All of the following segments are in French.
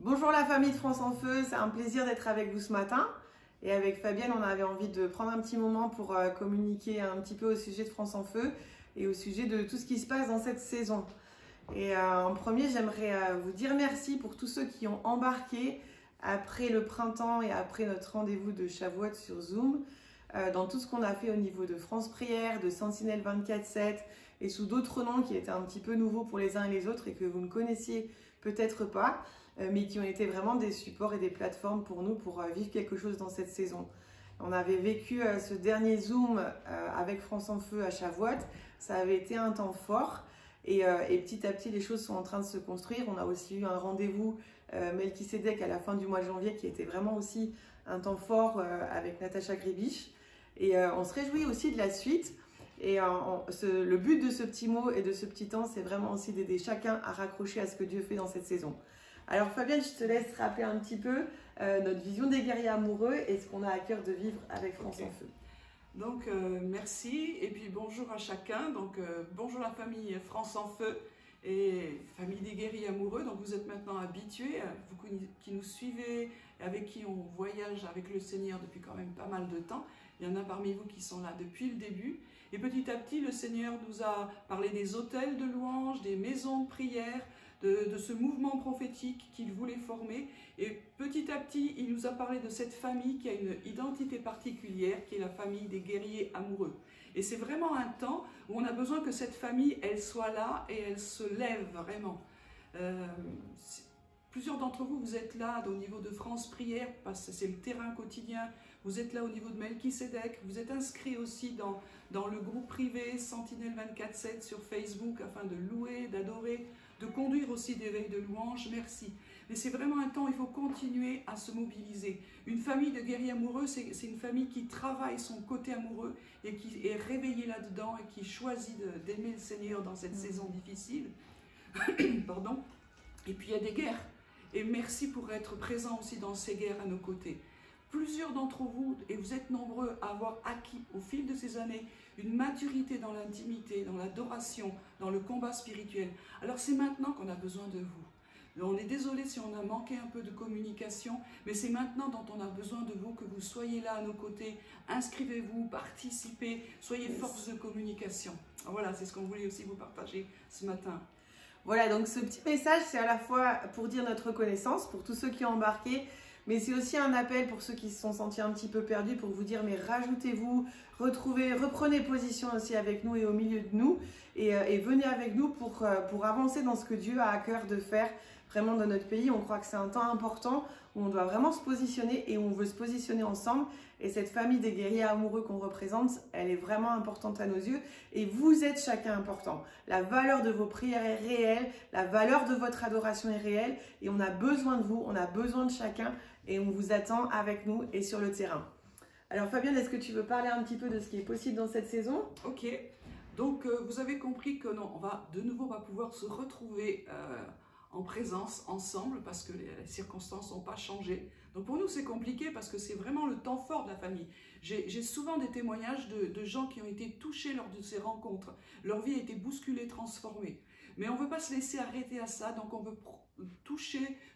Bonjour la famille de France en Feu, c'est un plaisir d'être avec vous ce matin. Et avec Fabienne, on avait envie de prendre un petit moment pour communiquer un petit peu au sujet de France en Feu et au sujet de tout ce qui se passe dans cette saison. Et en premier, j'aimerais vous dire merci pour tous ceux qui ont embarqué après le printemps et après notre rendez-vous de Shavuot sur Zoom, dans tout ce qu'on a fait au niveau de France Prière, de Sentinelle 24/7 et sous d'autres noms qui étaient un petit peu nouveaux pour les uns et les autres et que vous ne connaissiez peut-être pas, mais qui ont été vraiment des supports et des plateformes pour nous pour vivre quelque chose dans cette saison. On avait vécu ce dernier Zoom avec France en Feu à Shavuot, ça avait été un temps fort et petit à petit les choses sont en train de se construire. On a aussi eu un rendez-vous Melchisedec à la fin du mois de janvier qui était vraiment aussi un temps fort avec Natacha Gribich et on se réjouit aussi de la suite. Et le but de ce petit mot et de ce petit temps, c'est vraiment aussi d'aider chacun à raccrocher à ce que Dieu fait dans cette saison. Alors Fabienne, je te laisse rappeler un petit peu notre vision des guerriers amoureux et ce qu'on a à cœur de vivre avec France en Feu. Donc merci et puis bonjour à chacun. Donc bonjour la famille France en Feu et famille des guerriers amoureux. Donc vous êtes maintenant habitués, vous qui nous suivez, avec qui on voyage avec le Seigneur depuis quand même pas mal de temps. Il y en a parmi vous qui sont là depuis le début. Et petit à petit, le Seigneur nous a parlé des hôtels de louange, des maisons de prière, de ce mouvement prophétique qu'il voulait former. Et petit à petit, il nous a parlé de cette famille qui a une identité particulière, qui est la famille des guerriers amoureux. Et c'est vraiment un temps où on a besoin que cette famille, elle soit là et elle se lève vraiment. Plusieurs d'entre vous, vous êtes là au niveau de France Prière, parce que c'est le terrain quotidien. Vous êtes là au niveau de Melchisedec. Vous êtes inscrits aussi dans le groupe privé Sentinelle 24/7 sur Facebook afin de louer, d'adorer, de conduire aussi des veilles de louange. Merci. Mais c'est vraiment un temps où il faut continuer à se mobiliser. Une famille de guerriers amoureux, c'est une famille qui travaille son côté amoureux et qui est réveillée là-dedans et qui choisit d'aimer le Seigneur dans cette saison difficile. Pardon. Et puis il y a des guerres. Et merci pour être présent aussi dans ces guerres à nos côtés. Plusieurs d'entre vous, et vous êtes nombreux à avoir acquis au fil de ces années une maturité dans l'intimité, dans l'adoration, dans le combat spirituel. Alors c'est maintenant qu'on a besoin de vous. On est désolé si on a manqué un peu de communication, mais c'est maintenant dont on a besoin de vous, que vous soyez là à nos côtés. Inscrivez-vous, participez, soyez force de communication. Voilà, c'est ce qu'on voulait aussi vous partager ce matin. Voilà, donc ce petit message, c'est à la fois pour dire notre reconnaissance pour tous ceux qui ont embarqué, mais c'est aussi un appel pour ceux qui se sont sentis un petit peu perdus pour vous dire, mais rajoutez-vous, reprenez position aussi avec nous et au milieu de nous et venez avec nous pour avancer dans ce que Dieu a à cœur de faire vraiment dans notre pays. On croit que c'est un temps important où on doit vraiment se positionner et où on veut se positionner ensemble. Et cette famille des guerriers amoureux qu'on représente, elle est vraiment importante à nos yeux. Et vous êtes chacun important. La valeur de vos prières est réelle, la valeur de votre adoration est réelle. Et on a besoin de vous, on a besoin de chacun. Et on vous attend avec nous et sur le terrain. Alors Fabienne, est-ce que tu veux parler un petit peu de ce qui est possible dans cette saison? Ok, donc vous avez compris que non, on va pouvoir se retrouver en présence, ensemble, parce que les circonstances n'ont pas changé. Donc pour nous c'est compliqué parce que c'est vraiment le temps fort de la famille. J'ai souvent des témoignages de gens qui ont été touchés lors de ces rencontres. Leur vie a été bousculée, transformée. Mais on ne veut pas se laisser arrêter à ça, donc on veut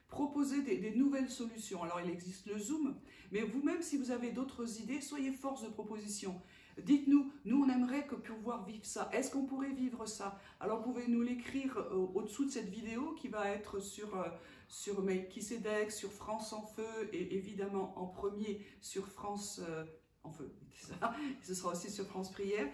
proposer des nouvelles solutions. Alors il existe le Zoom, mais vous-même si vous avez d'autres idées, soyez force de proposition. Dites-nous, nous on aimerait pouvoir vivre ça. Est-ce qu'on pourrait vivre ça? Alors vous pouvez nous l'écrire au-dessous de cette vidéo qui va être sur Melchisedec, sur France en Feu et évidemment en premier sur France en Feu. Ce sera aussi sur France Prière.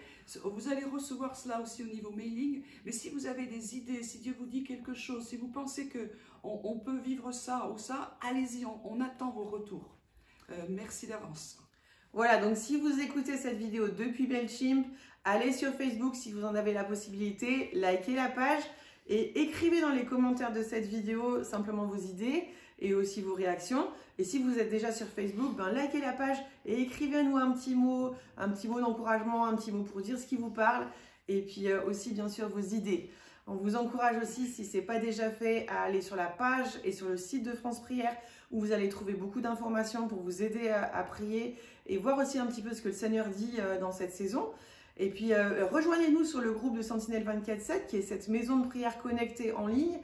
Vous allez recevoir cela aussi au niveau mailing. Mais si vous avez des idées, si Dieu vous dit quelque chose, si vous pensez qu'on peut vivre ça ou ça, allez-y, on attend vos retours. Merci d'avance. Voilà, donc si vous écoutez cette vidéo depuis Mailchimp, allez sur Facebook si vous en avez la possibilité, likez la page et écrivez dans les commentaires de cette vidéo simplement vos idées et aussi vos réactions. Et si vous êtes déjà sur Facebook, likez la page et écrivez-nous un petit mot d'encouragement, un petit mot pour dire ce qui vous parle et puis aussi bien sûr vos idées. On vous encourage aussi, si ce n'est pas déjà fait, à aller sur la page et sur le site de France Prière où vous allez trouver beaucoup d'informations pour vous aider à prier et voir aussi un petit peu ce que le Seigneur dit dans cette saison. Et puis rejoignez-nous sur le groupe de Sentinelle 24/7 qui est cette maison de prière connectée en ligne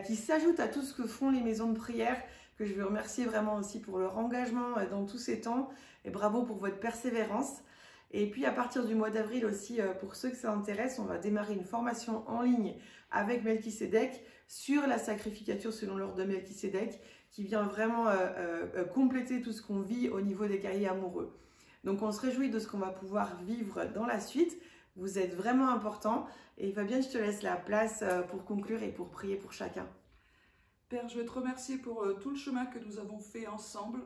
qui s'ajoute à tout ce que font les maisons de prière, que je veux remercier vraiment aussi pour leur engagement dans tous ces temps. Et bravo pour votre persévérance. Et puis à partir du mois d'avril aussi, pour ceux que ça intéresse, on va démarrer une formation en ligne avec Melchisedec sur la sacrificature selon l'ordre de Melchisedec, qui vient vraiment compléter tout ce qu'on vit au niveau des guerriers amoureux. Donc on se réjouit de ce qu'on va pouvoir vivre dans la suite. Vous êtes vraiment important. Et Fabienne, je te laisse la place pour conclure et pour prier pour chacun. Père, je veux te remercier pour tout le chemin que nous avons fait ensemble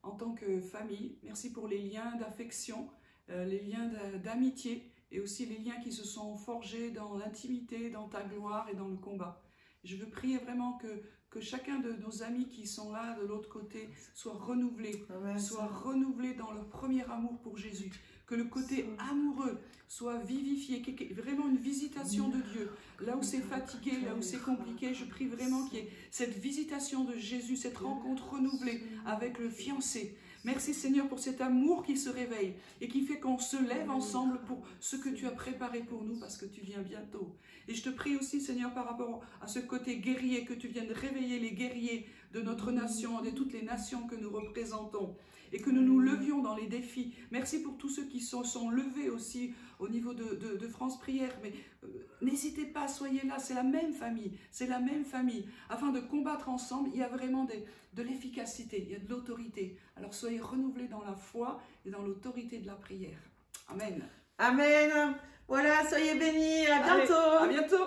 en tant que famille. Merci pour les liens d'affection, les liens d'amitié et aussi les liens qui se sont forgés dans l'intimité, dans ta gloire et dans le combat. Je veux prier vraiment que chacun de nos amis qui sont là de l'autre côté soit renouvelé, dans leur premier amour pour Jésus. Que le côté amoureux soit vivifié, vraiment une visitation de Dieu. Là où c'est fatigué, là où c'est compliqué, je prie vraiment qu'il y ait cette visitation de Jésus, cette rencontre renouvelée avec le fiancé. Merci Seigneur pour cet amour qui se réveille et qui fait qu'on se lève ensemble pour ce que tu as préparé pour nous parce que tu viens bientôt. Et je te prie aussi Seigneur par rapport à ce côté guerrier, que tu viennes réveiller les guerriers de notre nation, de toutes les nations que nous représentons et que nous nous levions dans les défis. Merci pour tous ceux qui sont levés aussi au niveau de France Prière. Mais n'hésitez pas, soyez là, c'est la même famille, Afin de combattre ensemble, il y a vraiment de l'efficacité, il y a de l'autorité. Alors soyez renouvelés dans la foi et dans l'autorité de la prière. Amen. Amen. Voilà, soyez bénis, à bientôt. Allez, à bientôt.